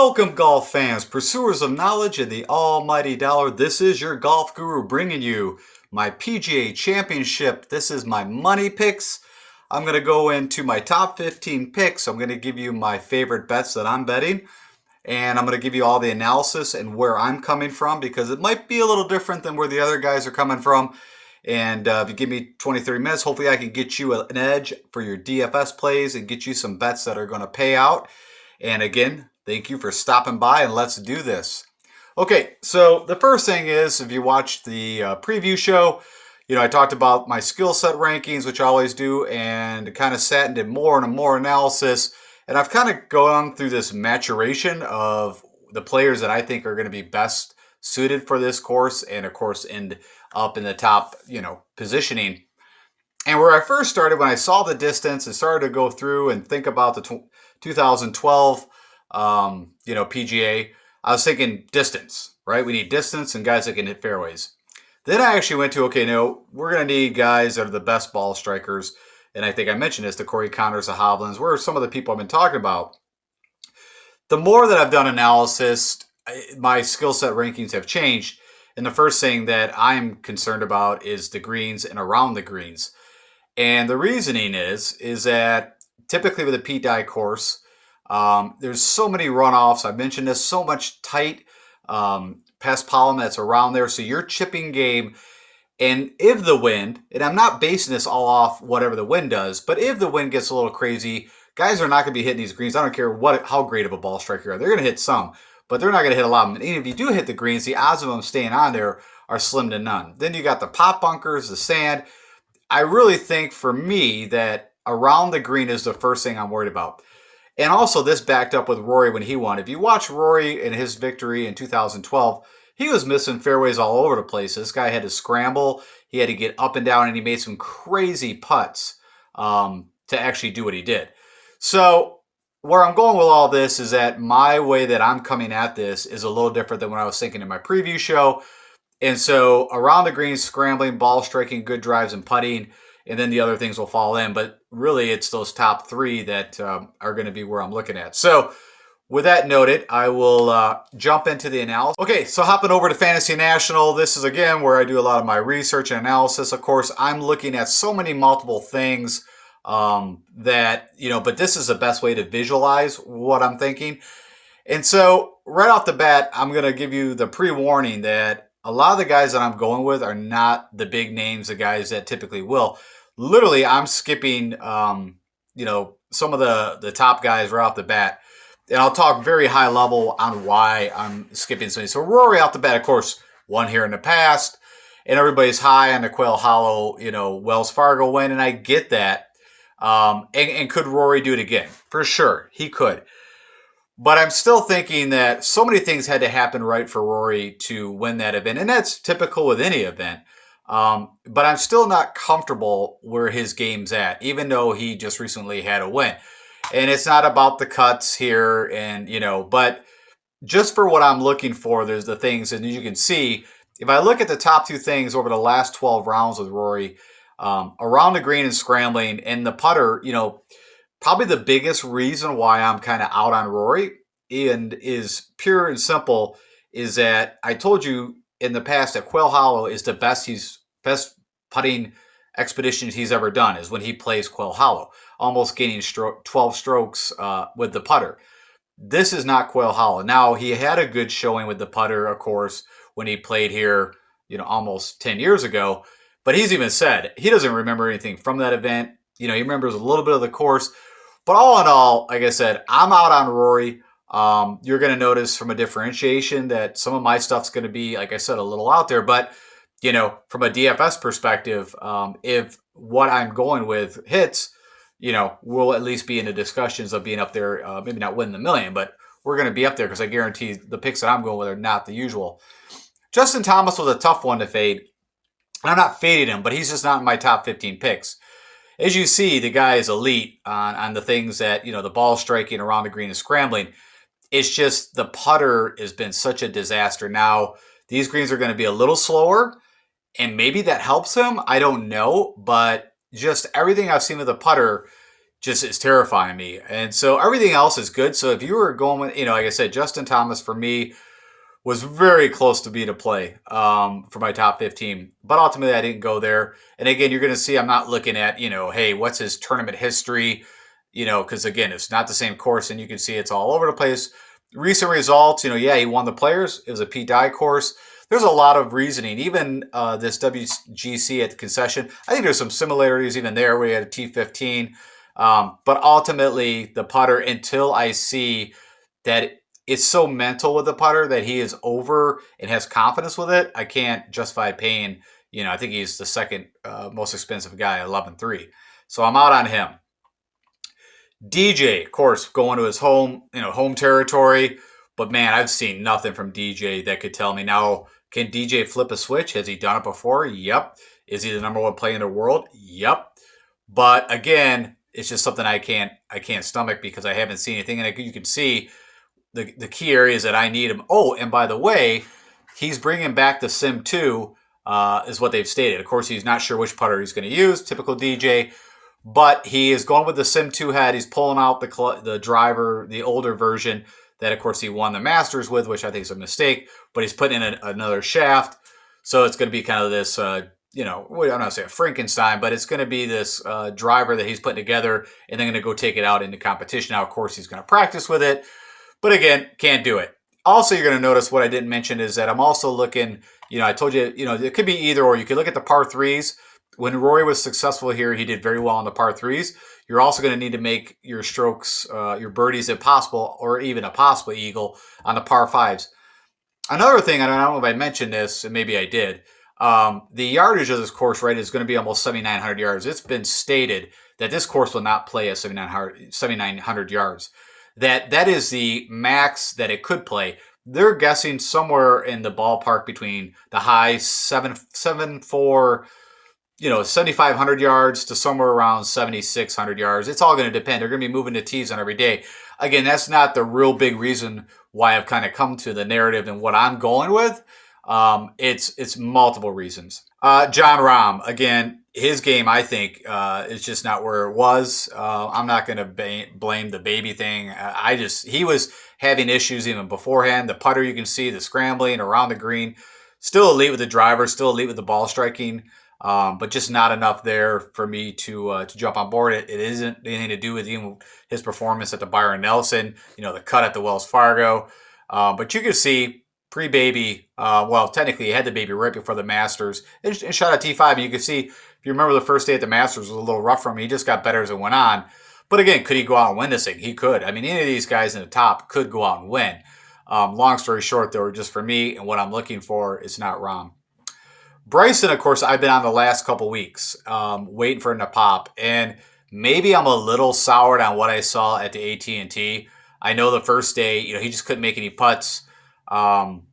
Welcome, golf fans, pursuers of knowledge and the almighty dollar. This is your golf guru bringing you my PGA Championship. This is my money picks. I'm going to go into my top 15 picks. I'm going to give you my favorite bets that I'm betting. And I'm going to give you all the analysis and where I'm coming from because it might be a little different than where the other guys are coming from. And if you give me 20-30 minutes, hopefully I can get you an edge for your DFS plays and get you some bets that are going to pay out. And again, thank you for stopping by and let's do this. Okay, so the first thing is, if you watched the preview show, I talked about my skill set rankings, which I always do, and kind of sat and did more and more analysis. And I've kind of gone through this maturation of the players that I think are going to be best suited for this course and, of course, end up in the top, positioning. And where I first started, when I saw the distance and started to go through and think about the 2012, PGA, I was thinking distance, right? We need distance and guys that can hit fairways. Then I actually went to, we're going to need guys that are the best ball strikers. And I think I mentioned this, the Corey Connors, the Hovlands, where some of the people I've been talking about. The more that I've done analysis, my skill set rankings have changed. And the first thing that I'm concerned about is the greens and around the greens. And the reasoning is that typically with a Pete Dye course, there's so many runoffs. I mentioned this, so much tight pest pollen that's around there. So your chipping game, and if the wind, and I'm not basing this all off whatever the wind does, but if the wind gets a little crazy, guys are not going to be hitting these greens. I don't care how great of a ball striker you are. They're going to hit some, but they're not going to hit a lot of them. And if you do hit the greens, the odds of them staying on there are slim to none. Then you got the pop bunkers, the sand. I really think for me that around the green is the first thing I'm worried about. And also this backed up with Rory when he won. If you watch Rory in his victory in 2012, he was missing fairways all over the place. This guy had to scramble. He had to get up and down, and he made some crazy putts to actually do what he did. So where I'm going with all this is that my way that I'm coming at this is a little different than what I was thinking in my preview show. And so around the green, scrambling, ball striking, good drives, and putting, and then the other things will fall in. But really, it's those top three that are going to be where I'm looking at. So with that noted, I will jump into the analysis. Okay, so hopping over to Fantasy National. This is, again, where I do a lot of my research and analysis. Of course, I'm looking at so many multiple things that, but this is the best way to visualize what I'm thinking. And so right off the bat, I'm going to give you the pre-warning that a lot of the guys that I'm going with are not the big names, the guys that typically will. Literally, I'm skipping, some of the top guys right off the bat. And I'll talk very high level on why I'm skipping something. So Rory off the bat, of course, won here in the past. And everybody's high on the Quail Hollow, Wells Fargo win. And I get that. And could Rory do it again? For sure, he could. But I'm still thinking that so many things had to happen right for Rory to win that event. And that's typical with any event. But I'm still not comfortable where his game's at, even though he just recently had a win. And it's not about the cuts here and, but just for what I'm looking for, there's the things. And as you can see, if I look at the top two things over the last 12 rounds with Rory, around the green and scrambling and the putter, probably the biggest reason why I'm kind of out on Rory and is pure and simple is that I told you in the past that Quail Hollow is the best putting expeditions he's ever done is when he plays Quail Hollow, almost gaining 12 strokes with the putter. This is not Quail Hollow. Now, he had a good showing with the putter, of course, when he played here, almost 10 years ago. But he's even said he doesn't remember anything from that event. He remembers a little bit of the course. But all in all, like I said, I'm out on Rory. You're going to notice from a differentiation that some of my stuff's going to be, like I said, a little out there. But, from a DFS perspective, if what I'm going with hits, we'll at least be in the discussions of being up there, maybe not winning the million, but we're going to be up there because I guarantee the picks that I'm going with are not the usual. Justin Thomas was a tough one to fade. I'm not fading him, but he's just not in my top 15 picks. As you see, the guy is elite on the things that, the ball striking around the green and scrambling. It's just the putter has been such a disaster. Now, these greens are going to be a little slower, and maybe that helps him. I don't know, but just everything I've seen with the putter, just is terrifying me. And so everything else is good. So if you were going with, like I said, Justin Thomas for me was very close to being a play for my top 15. But ultimately, I didn't go there. And again, you're going to see I'm not looking at, hey, what's his tournament history? Because again, it's not the same course. And you can see it's all over the place. Recent results, yeah, he won the Players. It was a Pete Dye course. There's a lot of reasoning. Even this WGC at the concession, I think there's some similarities even there. We had a T15. But ultimately, the putter, until I see that it's so mental with the putter that he is over and has confidence with it, I can't justify paying, I think he's the second most expensive guy, 11.3. So I'm out on him. DJ, of course, going to his home territory. But man, I've seen nothing from DJ that could tell me. Now, can DJ flip a switch? Has he done it before? Yep. Is he the number one player in the world? Yep. But again, it's just something I can't stomach because I haven't seen anything. And you can see the key areas that I need him. Oh, and by the way, he's bringing back the Sim 2, is what they've stated. Of course, he's not sure which putter he's going to use, typical DJ, but he is going with the Sim 2 head. He's pulling out the driver, the older version that, of course, he won the Masters with, which I think is a mistake, but he's putting in another shaft. So it's going to be kind of this, I'm not going to say a Frankenstein, but it's going to be this driver that he's putting together, and then going to go take it out into competition. Now, of course, he's going to practice with it. But again, can't do it. Also, you're going to notice what I didn't mention is that I'm also looking, I told you, it could be either or. You could look at the par threes. When Rory was successful here, he did very well on the par threes. You're also going to need to make your strokes, your birdies if possible, or even a possible eagle on the par fives. Another thing, I don't know if I mentioned this, and maybe I did, the yardage of this course, right, is going to be almost 7,900 yards. It's been stated that this course will not play at 7,900 yards. That is the max that it could play. They're guessing somewhere in the ballpark between the high 7,500 yards to somewhere around 7,600 yards. It's all going to depend. They're going to be moving the tees on every day. Again, that's not the real big reason why I've kind of come to the narrative and what I'm going with. It's multiple reasons. Jon Rahm, again, his game, I think, is just not where it was. I'm not going to blame the baby thing. He was having issues even beforehand. The putter, you can see the scrambling around the green. Still elite with the driver, still elite with the ball striking, but just not enough there for me to jump on board. It isn't anything to do with even his performance at the Byron Nelson, the cut at the Wells Fargo. But you can see pre-baby, technically he had the baby right before the Masters and shot a T5. And you can see, if you remember the first day at the Masters was a little rough for him. He just got better as it went on. But again, could he go out and win this thing? He could. I mean, any of these guys in the top could go out and win. Long story short, though, just for me and what I'm looking for, it's not Rahm. Bryson, of course, I've been on the last couple weeks, waiting for him to pop. And maybe I'm a little soured on what I saw at the AT&T. I know the first day, he just couldn't make any putts. And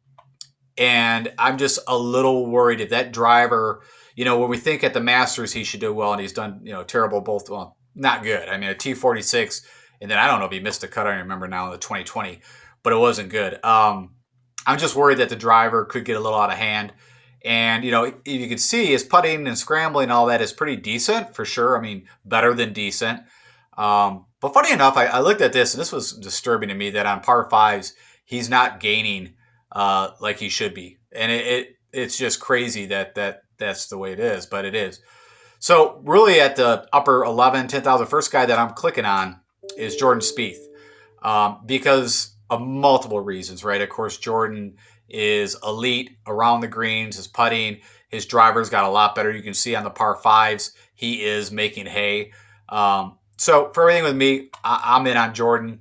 I'm just a little worried if that driver, when we think at the Masters he should do well, and he's done, terrible both, well, not good. I mean, a T46, and then I don't know if he missed a cut, I don't remember now in the 2020, but it wasn't good. I'm just worried that the driver could get a little out of hand. And, you can see his putting and scrambling, all that is pretty decent for sure. I mean, better than decent. But funny enough, I looked at this, and this was disturbing to me that on par fives, he's not gaining like he should be. And it's just crazy that's the way it is, but it is. So really at the upper 11, 10,000, first guy that I'm clicking on is Jordan Spieth, because of multiple reasons, right? Of course, Jordan is elite around the greens, his putting, his driver's got a lot better. You can see on the par fives, he is making hay. So for everything with me, I'm in on Jordan.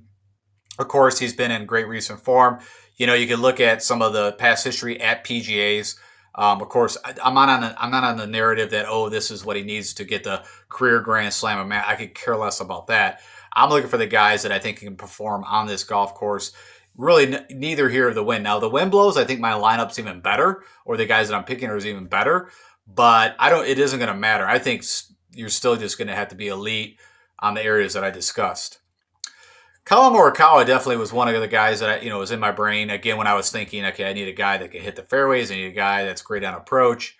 Of course, he's been in great recent form. You can look at some of the past history at PGAs. Of course, I'm not on the narrative that, this is what he needs to get the career Grand Slam. Man, I could care less about that. I'm looking for the guys that I think can perform on this golf course. Really, neither here or the win. Now, the wind blows, I think my lineup's even better, or the guys that I'm picking are even better. But it isn't going to matter. I think you're still just going to have to be elite on the areas that I discussed. Collin Morikawa definitely was one of the guys that was in my brain. Again, when I was thinking, okay, I need a guy that can hit the fairways. I need a guy that's great on approach.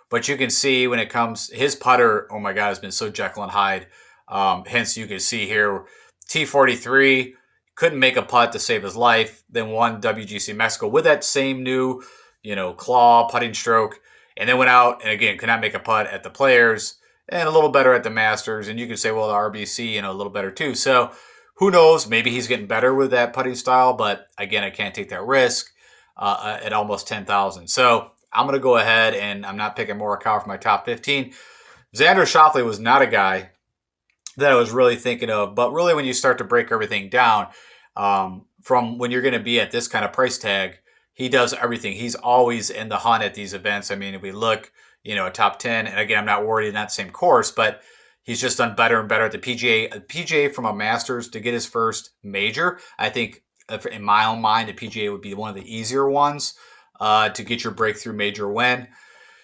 But you can see when it comes, his putter, oh my God, has been so Jekyll and Hyde. Hence, you can see here, T43 couldn't make a putt to save his life, then won WGC Mexico with that same new, claw putting stroke, and then went out and again could not make a putt at the Players and a little better at the Masters. And you could say, well, the RBC, a little better too. So who knows? Maybe he's getting better with that putting style, but again, I can't take that risk at almost 10,000. So I'm going to go ahead and I'm not picking Morikawa for my top 15. Xander Schauffele was not a guy that I was really thinking of, but really when you start to break everything down, from when you're going to be at this kind of price tag, he does everything. He's always in the hunt at these events. I mean, if we look, a top 10, and again, I'm not worried in that same course, but he's just done better and better at the PGA. A PGA from a Masters to get his first major, I think, in my own mind, the PGA would be one of the easier ones to get your breakthrough major win.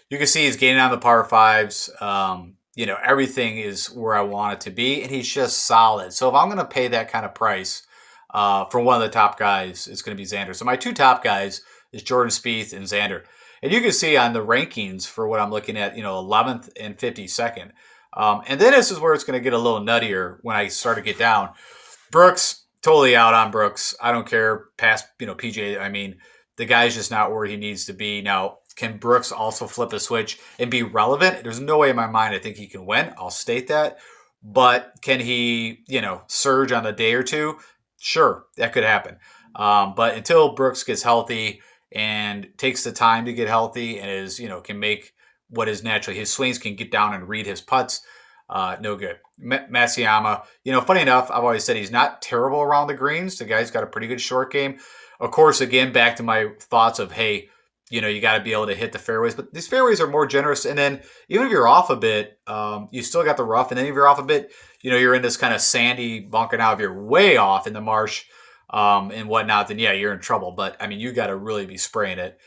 You can see he's gaining on the par fives. Everything is where I want it to be, and he's just solid. So if I'm going to pay that kind of price for one of the top guys, it's going to be Xander. So my two top guys is Jordan Spieth and Xander. And you can see on the rankings for what I'm looking at, 11th and 52nd. And then this is where it's going to get a little nuttier when I start to get down. Brooks, totally out on Brooks. I don't care past, PGA. I mean, the guy's just not where he needs to be. Now, can Brooks also flip a switch and be relevant? There's no way in my mind I think he can win. I'll state that. But can he, surge on a day or two? Sure, that could happen. But until Brooks gets healthy and takes the time to get healthy and can make what is naturally his swings, can get down and read his putts, no good. Matsuyama, funny enough, I've always said he's not terrible around the greens. The guy's got a pretty good short game. Of course, again, back to my thoughts of, hey, you got to be able to hit the fairways, but these fairways are more generous. And then even if you're off a bit, you still got the rough. And then if you're off a bit, you're in this kind of sandy bunker. Now, if you're way off in the marsh and whatnot, then yeah, you're in trouble. But I mean, you got to really be spraying it.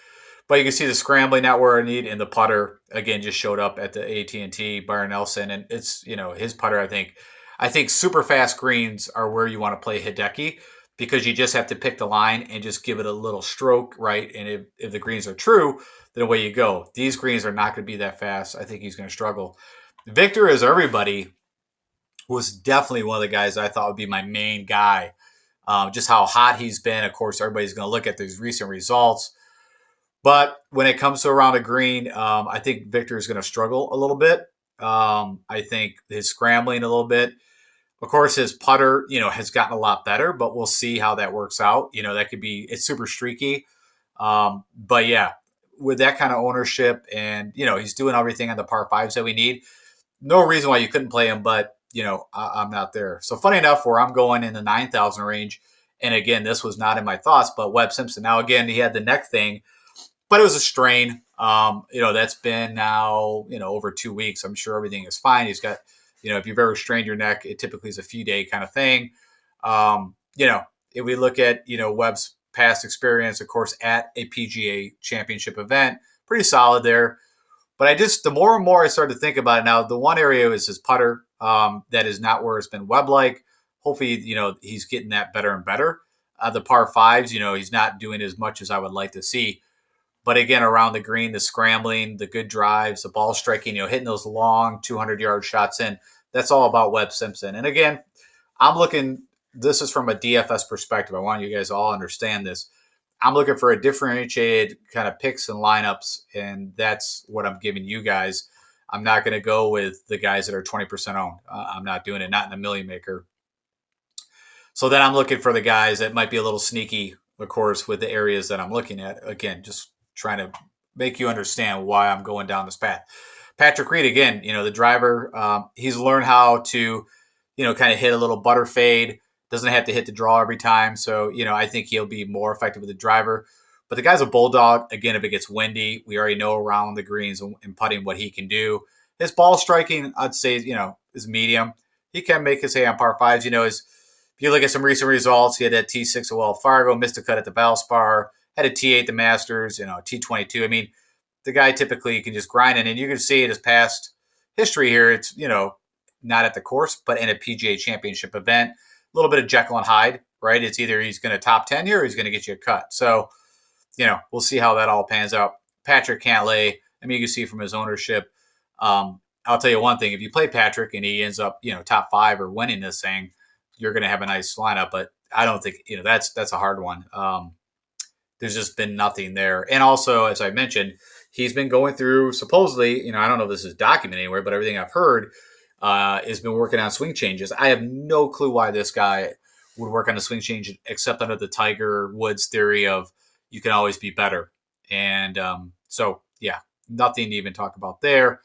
But you can see the scrambling not where I need, and the putter again just showed up at the AT&T Byron Nelson, and it's his putter. I think super fast greens are where you want to play Hideki, because you just have to pick the line and just give it a little stroke, right? And if the greens are true, then away you go. These greens are not going to be that fast. I think he's going to struggle. Victor, as everybody, was definitely one of the guys I thought would be my main guy. Just how hot he's been. Of course, everybody's going to look at these recent results. But when it comes to around a green, I think Victor is going to struggle a little bit. I think his scrambling a little bit. Of course, his putter, has gotten a lot better, but we'll see how that works out. That could be, it's super streaky. But yeah, with that kind of ownership and, he's doing everything on the par fives that we need. No reason why you couldn't play him, but, I'm not there. So funny enough, where I'm going in the 9,000 range. And again, this was not in my thoughts, but Webb Simpson. Now, again, he had the neck thing, but it was a strain. That's been now, over 2 weeks. I'm sure everything is fine. He's got, if you've ever strained your neck, it typically is a few day kind of thing. If we look at, Webb's past experience, of course, at a PGA Championship event, pretty solid there. But the more and more I started to think about it now, the one area is his putter. That is not where it's been Webb-like. Hopefully, he's getting that better and better. The par fives, he's not doing as much as I would like to see. But again, around the green, the scrambling, the good drives, the ball striking, hitting those long 200-yard shots in, that's all about Webb Simpson. And again, this is from a DFS perspective. I want you guys to all understand this. I'm looking for a differentiated kind of picks and lineups, and that's what I'm giving you guys. I'm not going to go with the guys that are 20% owned. I'm not doing it, not in a million maker. So then I'm looking for the guys that might be a little sneaky, of course, with the areas that I'm looking at. Again, just trying to make you understand why I'm going down this path. Patrick Reed, again, the driver, he's learned how to, kind of hit a little butter fade. Doesn't have to hit the draw every time. So, I think he'll be more effective with the driver. But the guy's a bulldog. Again, if it gets windy, we already know around the greens and putting what he can do. His ball striking, I'd say, is medium. He can make his hay on par fives. If you look at some recent results, he had that T6 at Wells Fargo, missed a cut at the Valspar, had a T8 the Masters, T22. I mean, the guy typically can just grind it. And you can see it his past history here. It's, not at the course, but in a PGA Championship event. A little bit of Jekyll and Hyde, right? It's either he's going to top 10 here or he's going to get you a cut. So, we'll see how that all pans out. Patrick Cantlay, you can see from his ownership, I'll tell you one thing: if you play Patrick and he ends up, top five or winning this thing, you're going to have a nice lineup. But I don't think that's a hard one. There's just been nothing there. And also, as I mentioned, he's been going through supposedly, I don't know if this is documented anywhere, but everything I've heard has been working on swing changes. I have no clue why this guy would work on a swing change except under the Tiger Woods theory of you can always be better. And so, yeah, nothing to even talk about there.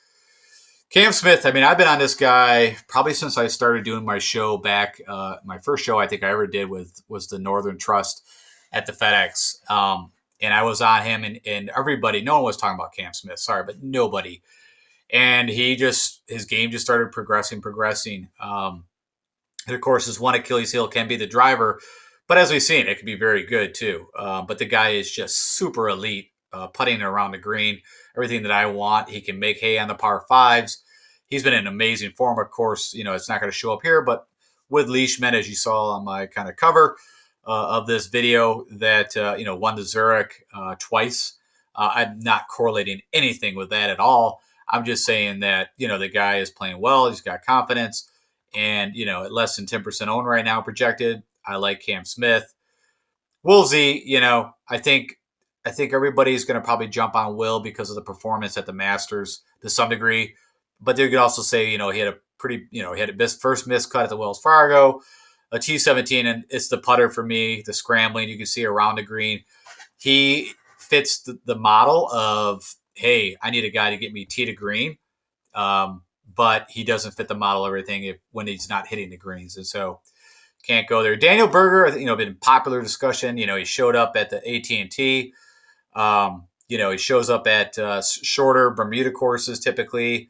Cam Smith, I mean, I've been on this guy probably since I started doing my show back. My first show I think I ever did was the Northern Trust at the FedEx. And I was on him, and everybody, no one was talking about Cam Smith, sorry, but nobody. And his game just started progressing. And of course, his one Achilles heel can be the driver, but as we've seen, it can be very good too. But the guy is just super elite, putting around the green, everything that I want. He can make hay on the par fives. He's been in amazing form. Of course, it's not going to show up here, but with Leishman, as you saw on my kind of cover of this video, that won the Zurich twice. I'm not correlating anything with that at all. I'm just saying that the guy is playing well. He's got confidence. And, at less than 10% owned right now projected, I like Cam Smith. Woolsey, I think everybody's going to probably jump on Will because of the performance at the Masters to some degree. But they could also say, he had a pretty, he had a first missed cut at the Wells Fargo, a T17, and it's the putter for me, the scrambling. You can see around the green. He fits the model of, hey, I need a guy to get me tee to green. But he doesn't fit the model of everything when he's not hitting the greens. And so can't go there. Daniel Berger, been popular discussion. He showed up at the AT&T. He shows up at shorter Bermuda courses typically.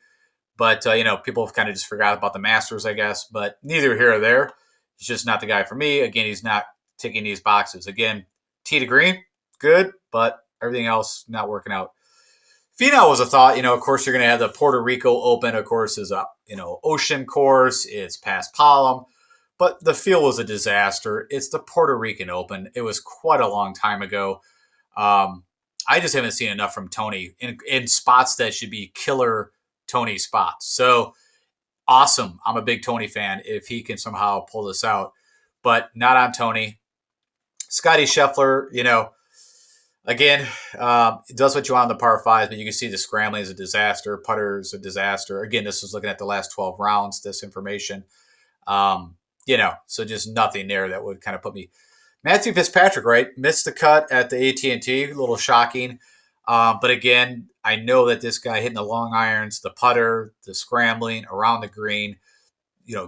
But, people have kind of just forgot about the Masters, I guess. But neither here or there. He's just not the guy for me. Again, he's not ticking these boxes. Again, tee to green, good. But everything else not working out. Finau was a thought. Of course, you're going to have the Puerto Rico Open, of course, is a, ocean course. It's past Palm. But the field was a disaster. It's the Puerto Rican Open. It was quite a long time ago. I just haven't seen enough from Tony in spots that should be killer Tony spots. So awesome. I'm a big Tony fan if he can somehow pull this out. But not on Tony. Scotty Scheffler, again, it does what you want on the par fives, but you can see the scrambling is a disaster. Putter is a disaster. Again, this was looking at the last 12 rounds, this information. So just nothing there that would kind of put me. Matthew Fitzpatrick, right? Missed the cut at the AT&T. A little shocking. But again, I know that this guy hitting the long irons, the putter, the scrambling around the green,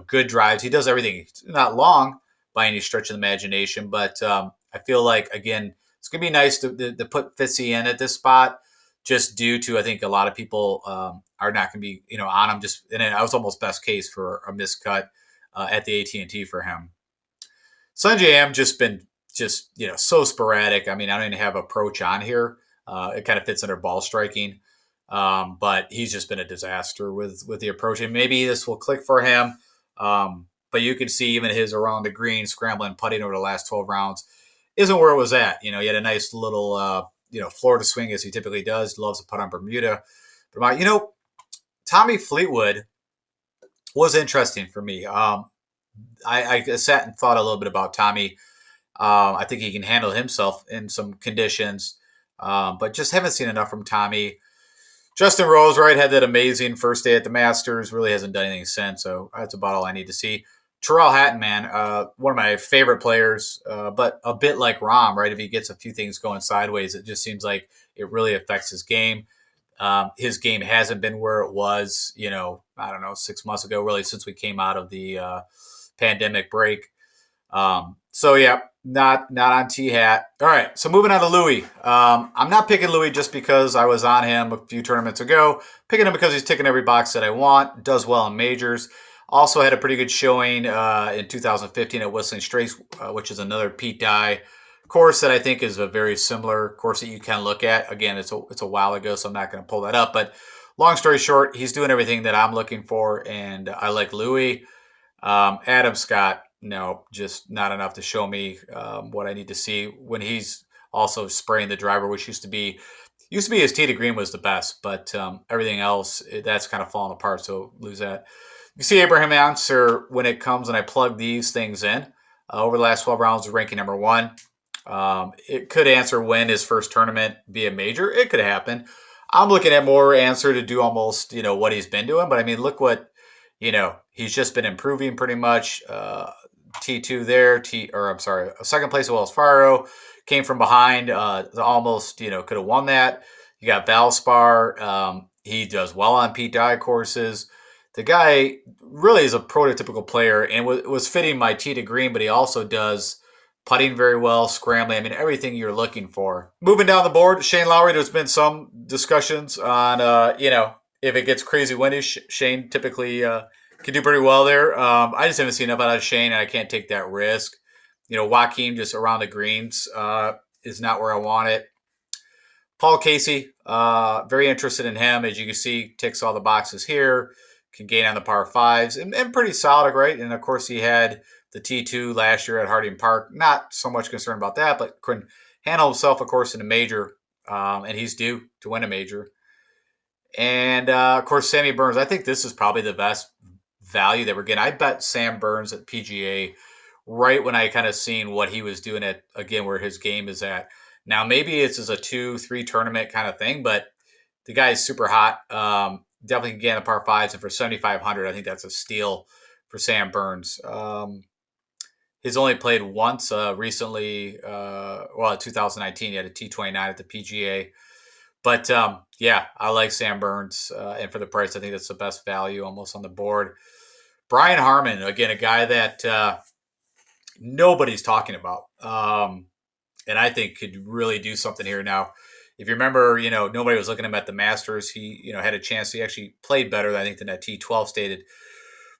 good drives. He does everything. It's not long by any stretch of the imagination, but I feel like, again, it's going to be nice to put Fitzy in at this spot just due to, I think, a lot of people are not going to be, on him. And I was almost best case for a miscut at the AT&T for him. Sanjay M been so sporadic. I mean, I don't even have approach on here. It kind of fits under ball striking. But he's just been a disaster with the approach. And maybe this will click for him. But you can see even his around the green, scrambling, putting over the last 12 rounds isn't where it was at. He had a nice little, Florida swing as he typically does. Loves to putt on Bermuda. But Tommy Fleetwood was interesting for me. I sat and thought a little bit about Tommy. I think he can handle himself in some conditions, but just haven't seen enough from Tommy. Justin Rose, right, had that amazing first day at the Masters. Really hasn't done anything since, so that's about all I need to see. Terrell Hatton, man, one of my favorite players, but a bit like Rahm, right? If he gets a few things going sideways, it just seems like it really affects his game. His game hasn't been where it was, I don't know, 6 months ago, really, since we came out of the pandemic break. So yeah, not on T-Hat. All right, so moving on to Louis. I'm not picking Louis just because I was on him a few tournaments ago. Picking him because he's ticking every box that I want. Does well in majors. Also had a pretty good showing in 2015 at Whistling Straits, which is another Pete Dye course that I think is a very similar course that you can look at. Again, it's a while ago, so I'm not going to pull that up. But long story short, he's doing everything that I'm looking for, and I like Louis. Adam Scott, no, just not enough to show me what I need to see when he's also spraying the driver, which used to be Used to be his tee to green was the best, but everything else, that's kind of fallen apart, so lose that. You see Abraham Answer when it comes and I plug these things in. Over the last 12 rounds, ranking number one. It could Answer win his first tournament, be a major. It could happen. I'm looking at more Answer to do almost, what he's been doing. But I mean, look what, he's just been improving pretty much. T2 there, second place at Wells Fargo. Came from behind, almost, could have won that. You got Valspar. He does well on Pete Dye courses. The guy really is a prototypical player and was fitting my tee to green, but he also does putting very well, scrambling. I mean, everything you're looking for. Moving down the board, Shane Lowry. There's been some discussions on, if it gets crazy windy, Shane typically can do pretty well there. I just haven't seen enough out of Shane, and I can't take that risk. Joaquin just around the greens is not where I want it. Paul Casey, very interested in him. As you can see, ticks all the boxes here. Can gain on the par fives and pretty solid, right? And of course, he had the T2 last year at Harding Park. Not so much concerned about that, but couldn't handle himself, of course, in a major. And he's due to win a major. And of course, Sammy Burns. I think this is probably the best value that we're getting. I bet Sam Burns at PGA right when I kind of seen what he was doing at, again, where his game is at. Now, maybe it's as a 2-3 tournament kind of thing, but the guy is super hot. Definitely can get on the par fives, and for 7,500, I think that's a steal for Sam Burns. He's only played once recently. In 2019, he had a T29 at the PGA. But yeah, I like Sam Burns, and for the price, I think that's the best value almost on the board. Brian Harman, again, a guy that nobody's talking about, and I think could really do something here now. If you remember, nobody was looking at him at the Masters. He, had a chance. He actually played better, I think, than that T12 stated.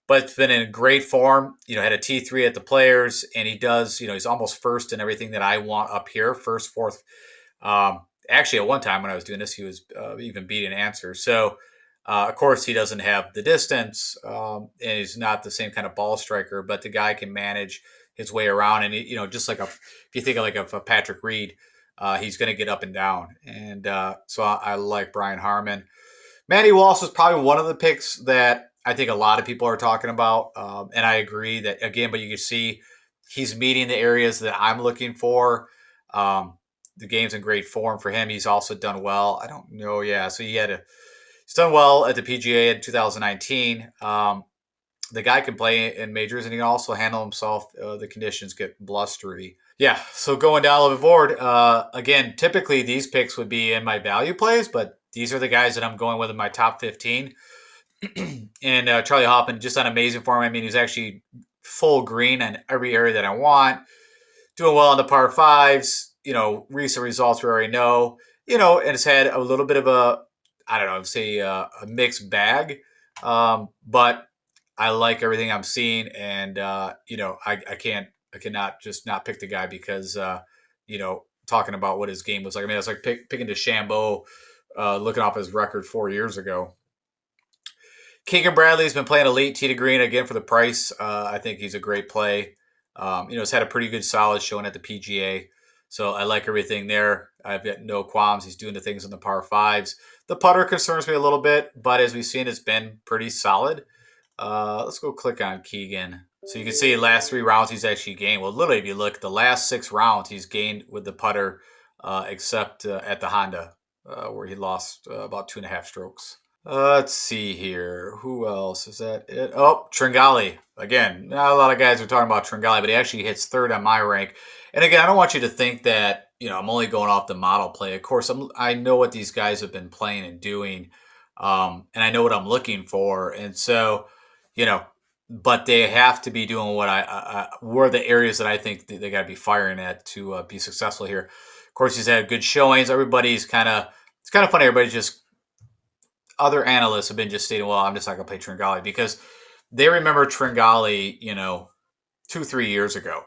But it's been in great form. Had a T3 at the Players, and he does. He's almost first in everything that I want up here. First, fourth. Actually, at one time when I was doing this, he was even beating Answer. So, of course, he doesn't have the distance, and he's not the same kind of ball striker. But the guy can manage his way around, and just like if you think of a Patrick Reed. He's going to get up and down. And so I like Brian Harman. Matty Walsh is probably one of the picks that I think a lot of people are talking about. And I agree that, again, but you can see he's meeting the areas that I'm looking for. The game's in great form for him. He's also done well. I don't know. Yeah. So he's done well at the PGA in 2019. The guy can play in majors, and he can also handle himself. The conditions get blustery. Yeah, so going down a little bit board, again, typically these picks would be in my value plays, but these are the guys that I'm going with in my top 15. And Charlie Hoffman, just on amazing form. I mean, he's actually full green in every area that I want. Doing well on the par fives. Recent results we already know. And it's had a little bit of a mixed bag. But I like everything I'm seeing, and I cannot just not pick the guy because talking about what his game was like. I mean, it's like picking DeChambeau, looking off his record 4 years ago. Keegan Bradley's been playing elite tee to green again for the price. I think he's a great play. He's had a pretty good solid showing at the PGA. So I like everything there. I've got no qualms. He's doing the things on the par fives. The putter concerns me a little bit, but as we've seen, it's been pretty solid. Let's go click on Keegan. So you can see last 3 rounds he's actually gained. Well, literally, if you look, the last 6 rounds he's gained with the putter, except at the Honda, where he lost about 2.5 strokes. Let's see here. Who else? Is that it? Oh, Tringali. Again, not a lot of guys are talking about Tringali, but he actually hits 3rd on my rank. And again, I don't want you to think that, I'm only going off the model play. Of course, I know what these guys have been playing and doing, and I know what I'm looking for. And so, but they have to be doing what where the areas that I think they got to be firing at to be successful here. Of course, he's had good showings. It's kind of funny. Other analysts have been just stating, well, I'm just not going to play Tringali because they remember Tringali, 2-3 years ago.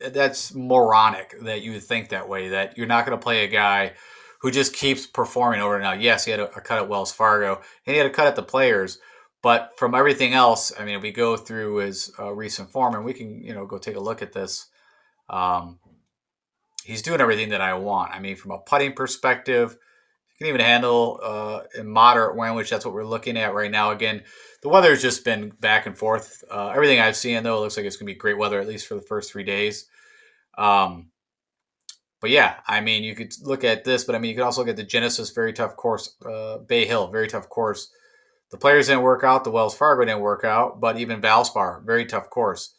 That's moronic that you would think that way, that you're not going to play a guy who just keeps performing over and out. Yes, he had a cut at Wells Fargo, and he had a cut at the Players. But from everything else, I mean, we go through his recent form, and we can, go take a look at this. He's doing everything that I want. I mean, from a putting perspective, can even handle in moderate wind, which that's what we're looking at right now. Again, the weather's just been back and forth. Everything I've seen, though, it looks like it's going to be great weather, at least for the first 3 days. But yeah, I mean, you could look at this, but I mean, you could also look at the Genesis, very tough course. Bay Hill, very tough course. The Players didn't work out. The Wells Fargo didn't work out. But even Valspar, very tough course.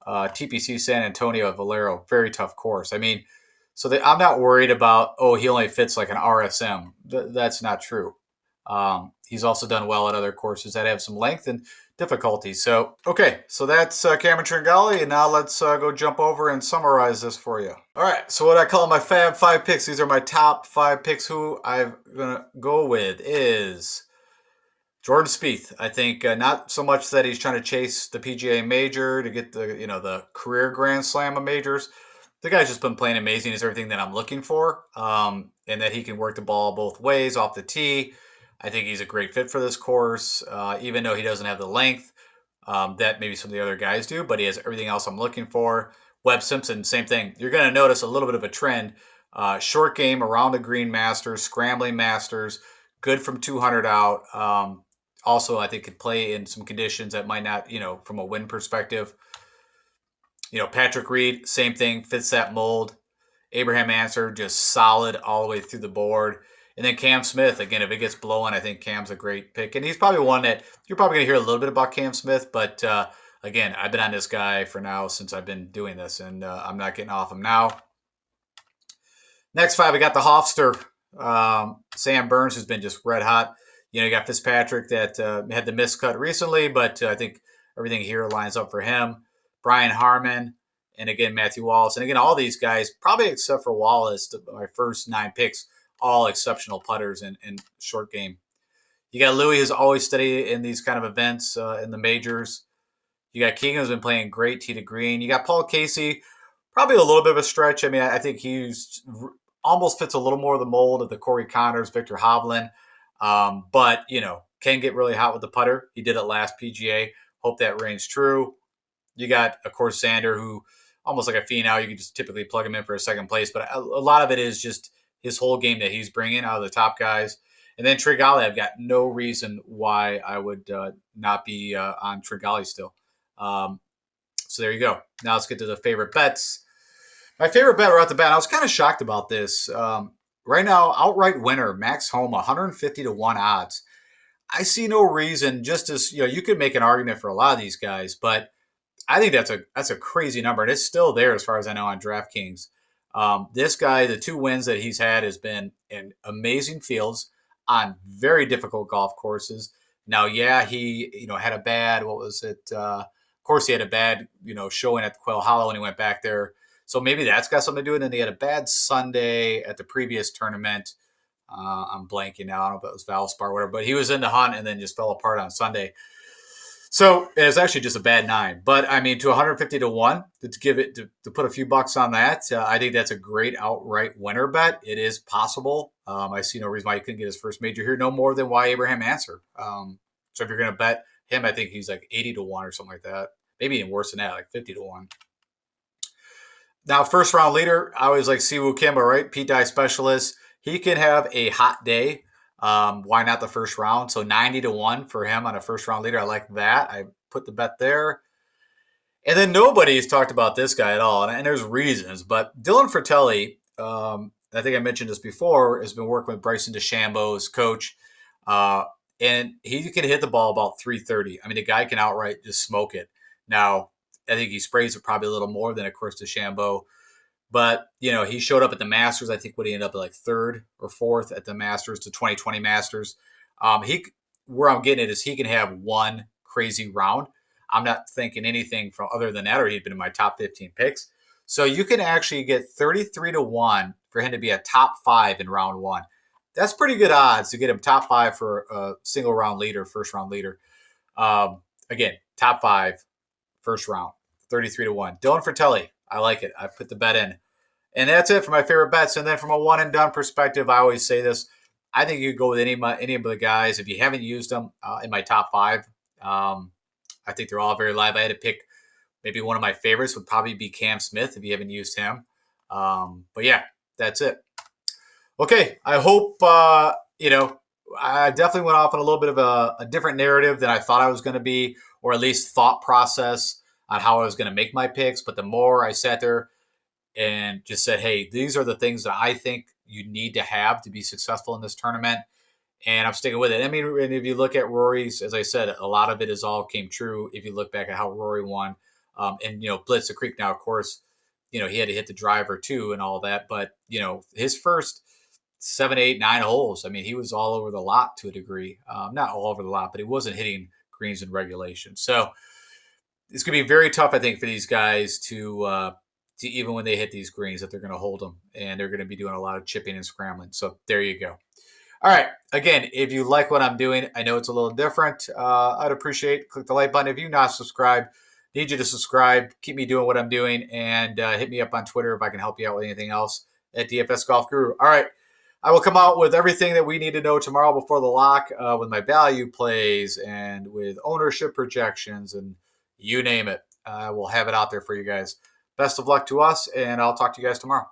TPC San Antonio, Valero, very tough course. I mean, so I'm not worried about, oh, he only fits like an RSM. That's not true. He's also done well at other courses that have some length and difficulty. So, okay, so that's Cameron Tringali, and now let's go jump over and summarize this for you. All right, so what I call my Fab Five Picks, these are my top 5 picks. Who I'm going to go with is Jordan Spieth. I think not so much that he's trying to chase the PGA Major to get the career Grand Slam of majors. The guy's just been playing amazing. He's everything that I'm looking for, and that he can work the ball both ways off the tee. I think he's a great fit for this course, even though he doesn't have the length that maybe some of the other guys do, but he has everything else I'm looking for. Webb Simpson, same thing. You're going to notice a little bit of a trend. Short game around the green Masters, scrambling Masters, good from 200 out. Also, I think could play in some conditions that might not, from a wind perspective. Patrick Reed, same thing, fits that mold. Abraham Answer, just solid all the way through the board. And then Cam Smith, again, if it gets blowing, I think Cam's a great pick. And he's probably one that you're probably going to hear a little bit about Cam Smith. But again, I've been on this guy for now since I've been doing this, and I'm not getting off him now. Next 5, we got the Hofster. Sam Burns has been just red hot. You got Fitzpatrick that had the miscut recently, but I think everything here lines up for him. Brian Harman, and again, Matthew Wallace. And again, all these guys, probably except for Wallace, my first 9 picks, all exceptional putters in short game. You got Louis, who's always steady in these kind of events in the majors. You got Keegan, who's been playing great tee to green. You got Paul Casey, probably a little bit of a stretch. I mean, I think he's almost fits a little more of the mold of the Corey Connors, Victor Hovland. But, can get really hot with the putter. He did it last PGA. Hope that reigns true. You got, of course, Xander, who almost like a Finau. You can just typically plug him in for a second place. But a lot of it is just his whole game that he's bringing out of the top guys. And then Tringali, I've got no reason why I would not be on Tringali still. So there you go. Now let's get to the favorite bets. My favorite bet right off the bat, I was kind of shocked about this. Right now, outright winner, Max Homa, 150 to 1 odds. I see no reason, just as, you could make an argument for a lot of these guys, but I think that's a crazy number, and it's still there as far as I know on DraftKings. This guy, the 2 wins that he's had has been in amazing fields on very difficult golf courses. Now, yeah, he had a bad, what was it? Of course, he had a bad showing at the Quail Hollow when he went back there. So maybe that's got something to do with it. And then he had a bad Sunday at the previous tournament. I'm blanking now. I don't know if it was Valspar or whatever, but he was in the hunt and then just fell apart on Sunday. So it was actually just a bad 9. But I mean, to 150 to 1, to put a few bucks on that, I think that's a great outright winner bet. It is possible. I see no reason why he couldn't get his first major here, no more than why Abraham Answer. So if you're going to bet him, I think he's like 80 to 1 or something like that. Maybe even worse than that, like 50 to 1. Now, first round leader, I always like Siwoo Kim, right? Pete Dye specialist. He can have a hot day. Why not the first round? So 90 to 1 for him on a first round leader. I like that. I put the bet there. And then nobody's talked about this guy at all. And there's reasons. But Dylan Fratelli, I think I mentioned this before, has been working with Bryson DeChambeau's coach. And he can hit the ball about 330. I mean, the guy can outright just smoke it. Now, I think he sprays it probably a little more than, of course, DeChambeau. But, he showed up at the Masters. I think he ended up at like 3rd or 4th at the Masters, the 2020 Masters. Where I'm getting it is he can have one crazy round. I'm not thinking anything from other than that, or he'd been in my top 15 picks. So you can actually get 33 to 1 for him to be a top 5 in round 1. That's pretty good odds to get him top 5 for a single round leader, first round leader. Again, top 5, first round, 33 to 1. Dylan Fratelli, I like it. I put the bet in. And that's it for my favorite bets. And then from a one and done perspective, I always say this. I think you could go with any of the guys. If you haven't used them in my top 5, I think they're all very live. I had to pick maybe one of my favorites would probably be Cam Smith if you haven't used him. But yeah, that's it. Okay, I hope I definitely went off on a little bit of a different narrative than I thought I was going to be, or at least thought process on how I was going to make my picks. But the more I sat there and just said, hey, these are the things that I think you need to have to be successful in this tournament. And I'm sticking with it. I mean, and if you look at Rory's, as I said, a lot of it is all came true. If you look back at how Rory won, and Blitz the Creek now, of course, he had to hit the driver too and all that. But his first 7, 8, 9 holes, I mean, he was all over the lot to a degree. Not all over the lot, but he wasn't hitting greens in regulation. So it's going to be very tough, I think, for these guys to even when they hit these greens, that they're going to hold them, and they're going to be doing a lot of chipping and scrambling. So there you go. All right. Again, if you like what I'm doing, I know it's a little different. I'd appreciate click the like button. If you're not subscribed, need you to subscribe. Keep me doing what I'm doing, and hit me up on Twitter if I can help you out with anything else at DFS Golf Guru. All right. I will come out with everything that we need to know tomorrow before the lock, with my value plays and with ownership projections and you name it. We'll have it out there for you guys. Best of luck to us, and I'll talk to you guys tomorrow.